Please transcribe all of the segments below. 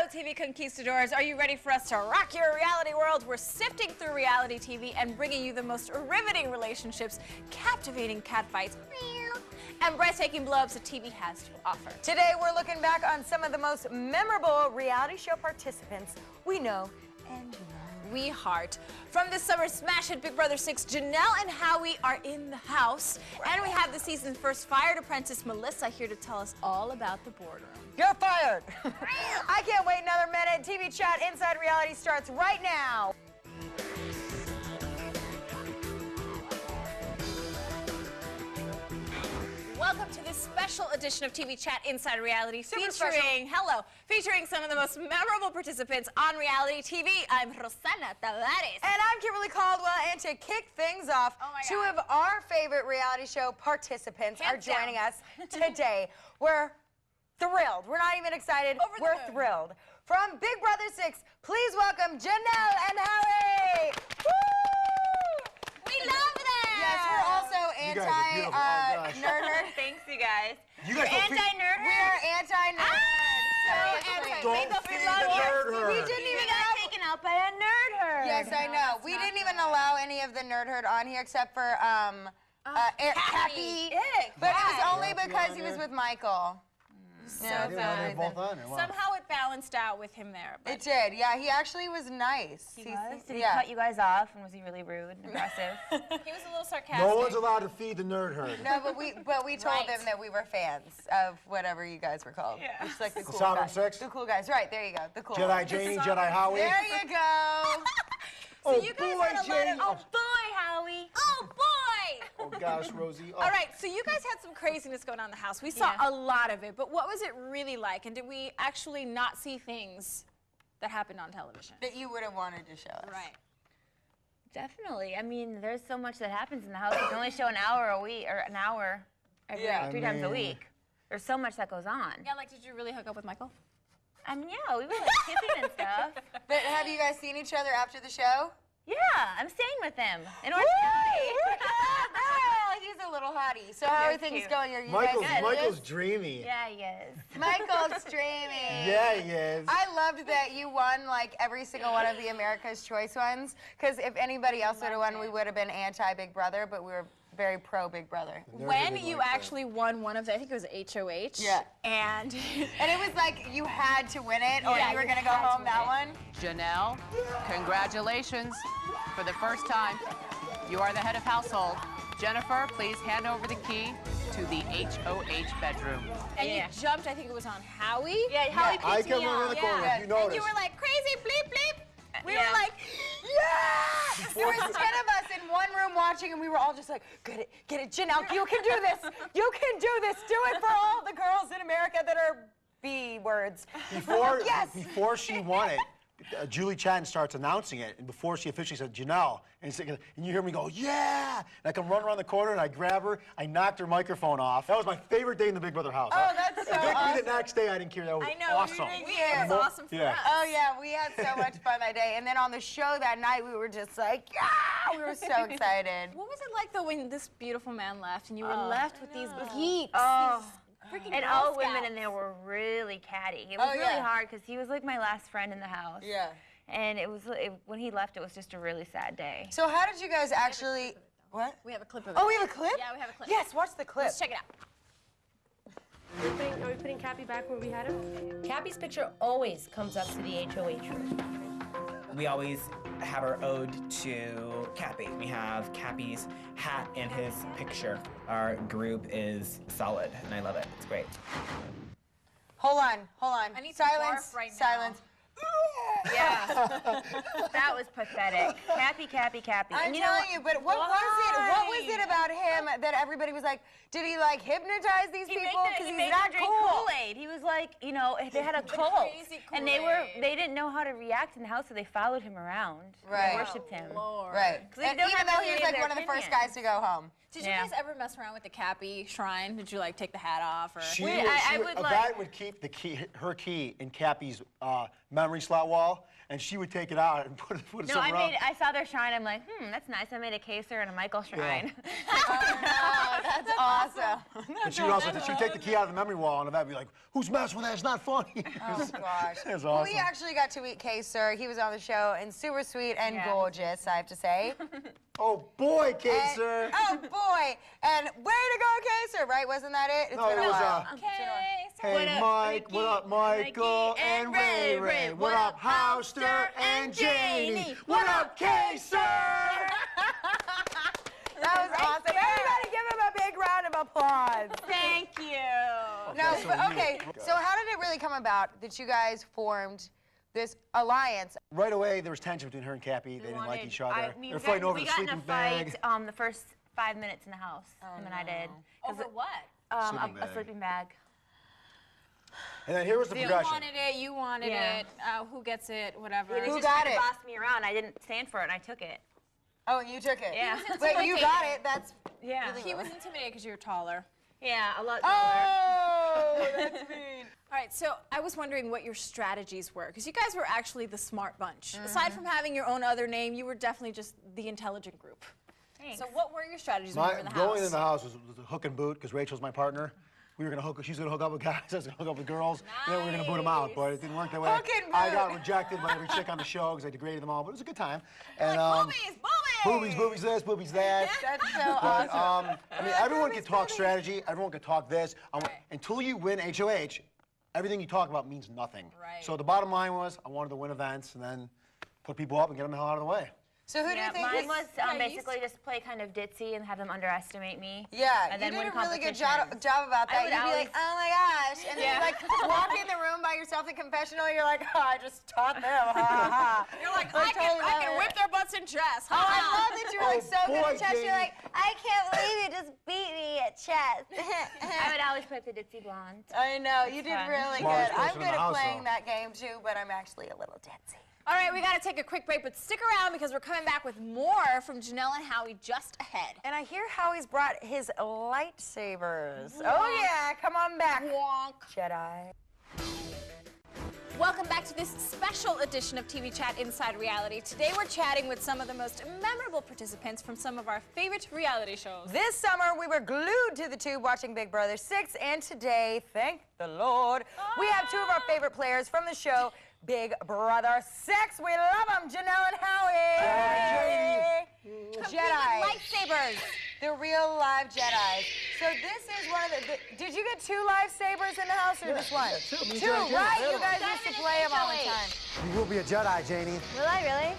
TV conquistadors. Are you ready for us to rock your reality world? We're sifting through reality TV and bringing you the most riveting relationships, captivating catfights, and breathtaking blow-ups that TV has to offer. Today, we're looking back on some of the most memorable reality show participants we know and love. We heart. From this summer's smash hit Big Brother 6, Janelle and Howie are in the house. And we have the season's first fired apprentice, Melissa, here to tell us all about the boardroom. You're fired! I can't wait another minute. TV Chat Inside Reality starts right now. Welcome to this special edition of TV Chat Inside Reality featuring some of the most memorable participants on reality TV. I'm Rosanna Tavares. And I'm Kimberly Caldwell, and to kick things off, two of our favorite reality show participants are joining us today. We're thrilled. We're not even excited. We're thrilled. From Big Brother 6, please welcome Janelle and Howie. Woo! We love them! Yes, we're also anti-nerd. Thanks, you guys. You guys don't Anti-nerd? We are anti-nerd. We didn't even got taken out by a nerd herd. Yes, I know. We didn't even allow any of the nerd herd on here except for Cappy. But it was only because he was with Michael. Somehow it balanced out with him there. It did, yeah. He actually was nice. Did he cut you guys off, and was he really rude and aggressive? He was a little sarcastic. No one's allowed to feed the nerd herd. No, but we told him that we were fans of whatever you guys were called. Yeah. It's like the cool guys. The cool guys. Right, there you go. The cool Jedi guys. Janie, Jedi Howie. There you go. So you guys had a lot of, oh boy, Howie. Oh boy. Oh gosh, Rosie. Oh. All right, so you guys had some craziness going on in the house. We saw a lot of it, but what was it really like? And did we actually not see things that happened on television? That you would have wanted to show us. Right. Definitely. I mean, there's so much that happens in the house. You can only show an hour a week, or an hour every three times a week. There's so much that goes on. Yeah, like, did you really hook up with Michael? I mean, yeah, we were like kissing and stuff. But have you guys seen each other after the show? Yeah, I'm staying with him in Orange County. He's a little hottie. So how are things going? Are you Michael's dreamy. Yeah, he is. Michael's dreamy. Yeah, he is. I loved that you won like every single one of the America's Choice ones. Because if anybody else would have won, we would have been anti-Big Brother, but we were very pro Big Brother. When you actually won one of the, I think it was HOH. Yeah. And it was like you had to win it, or you were going to go home that one. Janelle, congratulations for the first time. You are the head of household. Jennifer, please hand over the key to the HOH bedroom. And you jumped, I think it was on Howie. Yeah, Howie picked me up. I came around the corner, you noticed. And you were like, crazy, bleep, bleep. We were like, yeah! There was 10 of us in one room watching, and we were all just like, get it, Janelle, you can do this. You can do this. Do it for all the girls in America that are B words. Before she won it, Julie Chatton starts announcing it, and before she officially said Janelle, and you hear me go, yeah! And I come run around the corner, and I grab her, I knocked her microphone off. That was my favorite day in the Big Brother house. Oh, that's so awesome. The next day, I didn't care. That was awesome. It was awesome for us. Oh, yeah, we had so much fun that day. And then on the show that night, we were just like, yeah! We were so excited. What was it like, though, when this beautiful man left, and you were left with these geeks? And all women in there were really catty. It was really hard because he was like my last friend in the house. Yeah. And when he left, it was just a really sad day. So how did you guys actually... What? We have a clip of it. Oh, we have a clip? Yeah, we have a clip. Yes, watch the clip. Let's check it out. Are we putting Cappy back where we had him? Cappy's picture always comes up to the HOH room. We always have our ode to Cappy. We have Cappy's hat and his picture. Our group is solid, and I love it. It's great. Hold on. I need some barf right now. Silence. Yeah. That was pathetic. Cappy. I'm telling you, but what was it about him that everybody was like, did he like hypnotize these people? Because he's not drink cool. Kool-Aid. He was like, you know, they had a cult. And they didn't know how to react in the house, so they followed him around. Right. They worshipped him. Right. And even though he was like one of the first guys to go home. Did you guys ever mess around with the Cappy shrine? Did you like take the hat off? Or? A guy would keep her key in Cappy's memory slot wall. wall, and she would take it out and put it somewhere else. I saw their shrine. I'm like, that's nice. I made a Kaser and a Michael shrine. Oh, no, that's awesome. And she would take the key out of the memory wall, and I'd be like, "Who's messing with that? It's not funny." Oh gosh. It was Well, awesome. we actually got to meet Kaser. He was on the show and super sweet and gorgeous, I have to say. Oh boy, Kaser. Oh boy. And way to go, Kaser, right? Wasn't that it? It's No, been it a was, while. Hey, Mike, what up, Michael and Ray Ray? What up, Houster and Janie? What up, Kaser? That was awesome. Everybody give him a big round of applause. Thank you. No, but okay, so how did it really come about that you guys formed this alliance? Right away, there was tension between her and Cappy. They didn't like each other. They were fighting over the sleeping bag. We got in a fight the first 5 minutes in the house, him and I did. Over what? A sleeping bag. And then here was the progression. You wanted it, you wanted it, who gets it, whatever. Who got it? Bossed me around. I didn't stand for it, and I took it. Oh, and you took it? Yeah. But you got it, that's... Yeah. He was intimidated because you're taller. Yeah, a lot taller. Oh, that's mean. All right, so I was wondering what your strategies were, because you guys were actually the smart bunch. Aside from having your own other name, you were definitely just the intelligent group. Thanks. So what were your strategies when you were in the house? Going in the house was a hook and boot, because Rachel's my partner. We were gonna she was gonna hook up with guys, I was gonna hook up with girls, and then we were gonna boot them out, but it didn't work that way. Hook and I boot. got rejected by every chick on the show because I degraded them all, but it was a good time. And, boobies this, boobies that. That's so But, awesome. I mean, everyone can talk strategy, everyone can talk this. Until you win HOH, everything you talk about means nothing. Right. So the bottom line was, I wanted to win events and then put people up and get them the hell out of the way. So who do you think mine was basically just play kind of ditzy and have them underestimate me. Yeah, and you then did win a really good competitions. job about that. would You'd be always- like, oh my gosh. And then you like walk in the room by yourself, the confessional, you're like, oh, I just taught them, ha ha. You're like, I I love can it. whip their butts in chess. Oh, I love that you were like so good boy, at chess. Katie. You're like, I can't believe you just beat me at chess. I would always pick the ditzy blonde. I know, you did fun. really Smartest good. I'm person in good the at house, playing though. that game too, but I'm actually a little ditzy. All right, we got to take a quick break, but stick around because we're coming back with more from Janelle and Howie just ahead. And I hear Howie's brought his lightsabers. Oh yeah, come on back. Wonk. Jedi. Welcome back to this special edition of TV Chat Inside Reality. Today we're chatting with some of the most memorable participants from some of our favorite reality shows. This summer, we were glued to the tube watching Big Brother 6, and today, thank the Lord, we have two of our favorite players from the show, Big Brother 6. We love them, Janelle and Howie. Jedi. Lightsabers. The real live Jedi. So this is one of the, did you get two lightsabers in the house or just one? two. Two, right? You guys used to play them all the time. You will be a Jedi, Janie. Will I really?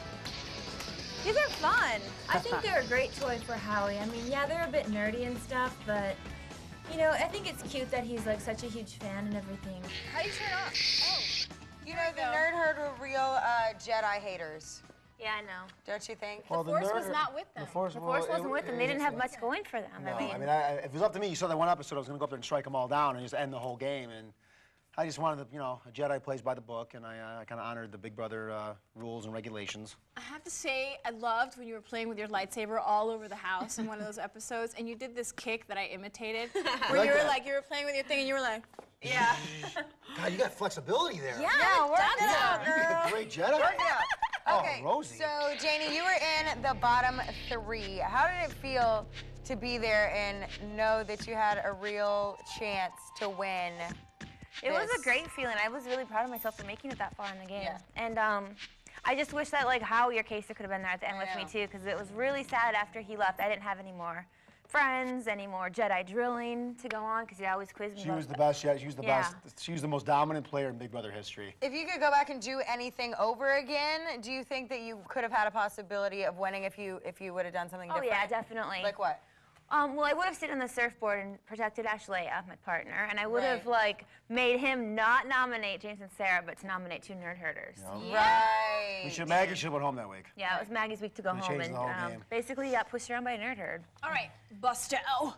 These are fun. I think they're a great toy for Howie. I mean, yeah, they're a bit nerdy and stuff, but, you know, I think it's cute that he's, like, such a huge fan and everything. How do you turn it off? Oh. You know, the nerd herd were real Jedi haters, Yeah, I know. don't you think? Well, The Force was not with them. The Force, The Force wasn't with them. They didn't have much going for them. No, I mean, if it was up to me, you saw that one episode, I was going to go up there and strike them all down and just end the whole game. And I just wanted to, you know, a Jedi plays by the book, and I kind of honored the Big Brother rules and regulations. I have to say, I loved when you were playing with your lightsaber all over the house in one of those episodes, and you did this kick that I imitated, where you were like, you were playing with your thing, and you were like, Yeah. God, you got flexibility there. Yeah, work it out, You're girl. a great Jedi. Work it out. Oh, Okay, Rosie. so Janie, you were in the bottom 3. How did it feel to be there and know that you had a real chance to win? it was a great feeling. I was really proud of myself for making it that far in the game. Yeah. And I just wish that, like, Howie or Kaser could have been there at the end with me, too, because it was really sad after he left. I didn't have any more friends, any more Jedi drilling to go on, because he always quizzed me. She was the best Jedi. She was the Yeah. best. She was the most dominant player in Big Brother history. If you could go back and do anything over again, do you think that you could have had a possibility of winning if you would have done something Oh, different? yeah, definitely. Like what? Well, I would have stayed on the surfboard and protected Ashlea, my partner, and I would have, Right. like, made him not nominate James and Sarah, but to nominate 2 nerd herders. Right. Maggie should have went home that week. Yeah, it was Maggie's week to go They home, changed and the whole game. basically got pushed around by a nerd herd. all right, Busto. Oh,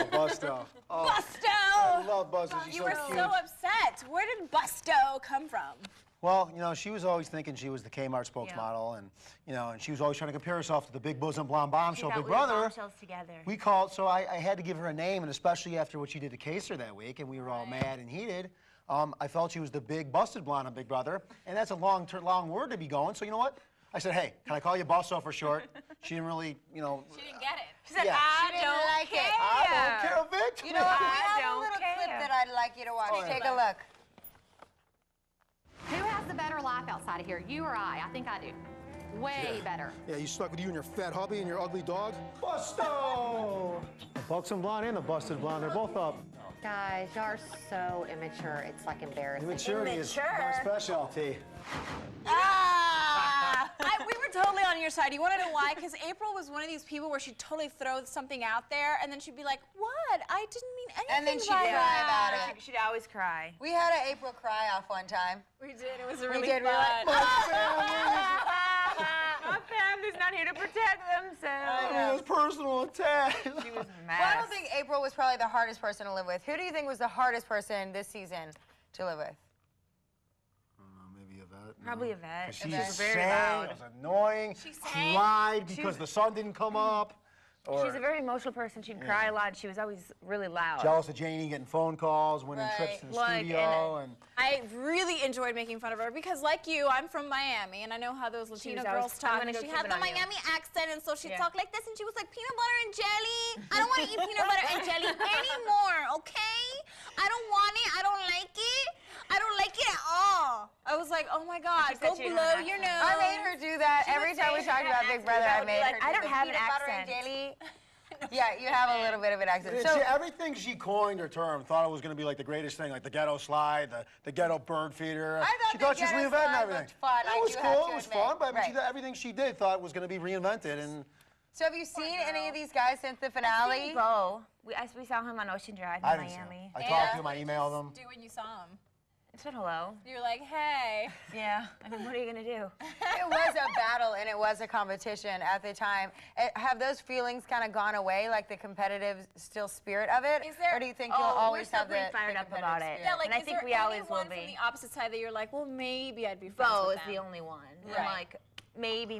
Busto. Oh, I Busto! love Busto. She's You so were cute. so upset. Where did Busto come from? Well, you know, she was always thinking she was the Kmart spokesmodel, and you know, and she was always trying to compare herself to the big bosom blonde bombshell She thought Big we were Brother. bombshells together. We called, so I had to give her a name, and especially after what she did to Kaser that week, and we were all mad and heated. I felt she was the big busted blonde on Big Brother, and that's a long word to be going. So you know what? I said, hey, can I call you Busto for short? She didn't really, you know. She didn't get it. She said, Yeah. I She didn't don't like care. it. I don't care a bit. You know what? We have a don't little care. clip that I'd like you to watch. Oh, yeah. Take a look. Who has the better life outside of here, you or I? I think I do. Way better. Yeah, you stuck with you and your fat hubby and your ugly dog? Busto! The buxom blonde and the busted blonde, they're both up. Guys, y'all are so immature. It's like embarrassing. Immaturity is my specialty. We were totally on your side. You want to know why? Because April was one of these people where she'd totally throw something out there, and then she'd be like, what? I didn't mean anything And then she'd by cry that. about it. She'd always cry. We had an April cry-off one time. We did. It was really did. We were fun. like, My family's not here to protect themselves. It was personal attack. She was Well, mad. I don't think April was probably the hardest person to live with. Who do you think was the hardest person this season to live with? Maybe Yvette. No. Probably Yvette. She Yvette. just Very sang, loud. it was annoying, She sang? cried because the sun didn't come up. Or She's a very emotional person. She'd cry a lot, and she was always really loud. jealous of Janie getting phone calls, winning Right. trips to the Like, studio. And I really enjoyed making fun of her because, like you, I'm from Miami, and I know how those Latino was always, girls "I'm talk. gonna And go she keep had it the on you." Miami accent, and so she'd Yeah. talk like this, and she was like, peanut butter and jelly. I don't want to eat peanut butter and jelly anymore, okay? I don't want it. I don't like it. I don't like it at all. I was like, oh my God, She said go she didn't blow have an your accent. nose. I made her do that She every would time we say talked she about had Big an Brother. accent. I That would made be her like, do I don't the have an peanut butter and accent. jelly. Yeah, you have a little bit of an accent. And So, she, everything she coined her term, thought it was going to be like the greatest thing, like the ghetto slide, the ghetto bird feeder. I thought she the thought she was ghetto reinventing slide everything. looked fun, It I was do have cool, to it was admit. fun, but Right. everything she did thought was going to be reinvented. And so have you seen any of these guys since the finale? Bo. We saw him on Ocean Drive I in didn't see Miami. him. I talked to him, I emailed him. Do when you saw him. I said hello. You're like, hey. Yeah. I mean, what are you gonna do? It was a battle and it was a competition at the time. Have those feelings kind of gone away, like the competitive still spirit of it? Is there- or do you think you'll always we're still have the pretty fired the up competitive about it. spirit? Yeah, like, And I is think there we always anyone will from be. the opposite side that you're like, well, maybe I'd be friends Bo with is them. the only one. Right. And like, maybe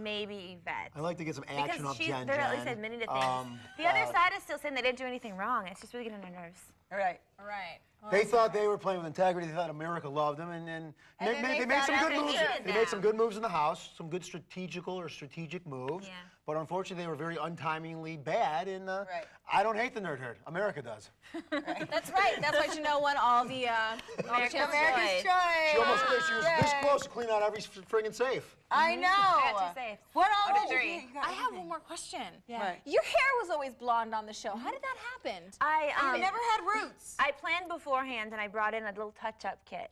Yvette. I like to get some action Because off Jen. they're at least admitting to things. The other side is still saying they didn't do anything wrong. It's just really getting on their nerves. Right. Right. Well, They thought they were playing with integrity. They thought America loved them, and then they they made some found good out they moves. hated They made some good moves in the house, some good strategic moves. Yeah. But unfortunately, they were very untimingly bad. And Right. I don't hate the nerd herd. America does. that's right. That's why Janelle won all the America's Choice. Choice. She almost did. She was this Yay. close to clean out every friggin' safe. I know. I got 2 safes. What all Out of did you 3. get? You got I have one more question. Yeah. Right. Your hair was always blonde on the show. How did that happen? You never had roots. I planned beforehand, and I brought in a little touch-up kit.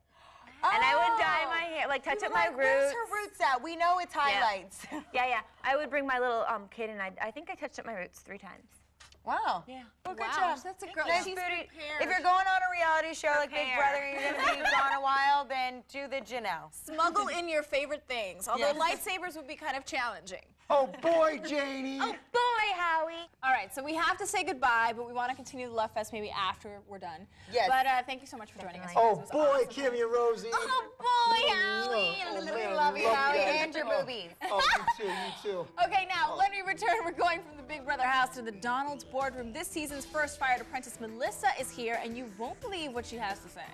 And I would dye my hair, like touch up my Like, where's roots. her roots at? We know it's highlights. Yeah. I would bring my little kit, and I think I touched up my roots 3 times. Wow. Yeah. Well, good Wow, job. that's a girl. Nice She's booty. prepared. If you're going on a reality show like Big Prepare. Brother and you're going to be gone a while, then do the Janelle. Smuggle in your favorite things. Although Yes. lightsabers would be kind of challenging. Oh boy, Janie. Oh boy, Howie. All right, so we have to say goodbye, but we want to continue the Love Fest maybe after we're done. Yes. But thank you so much for joining us. Oh It was boy, awesome. Kimmy and Rosie. Oh boy, Howie. Oh, man, We love you, Howie, guys. and your boobies. Oh, you too. Okay, now when we return, we're going from the Big Brother house to the Donald's boardroom. This season's first fired apprentice, Melissa, is here, and you won't believe what she has to say.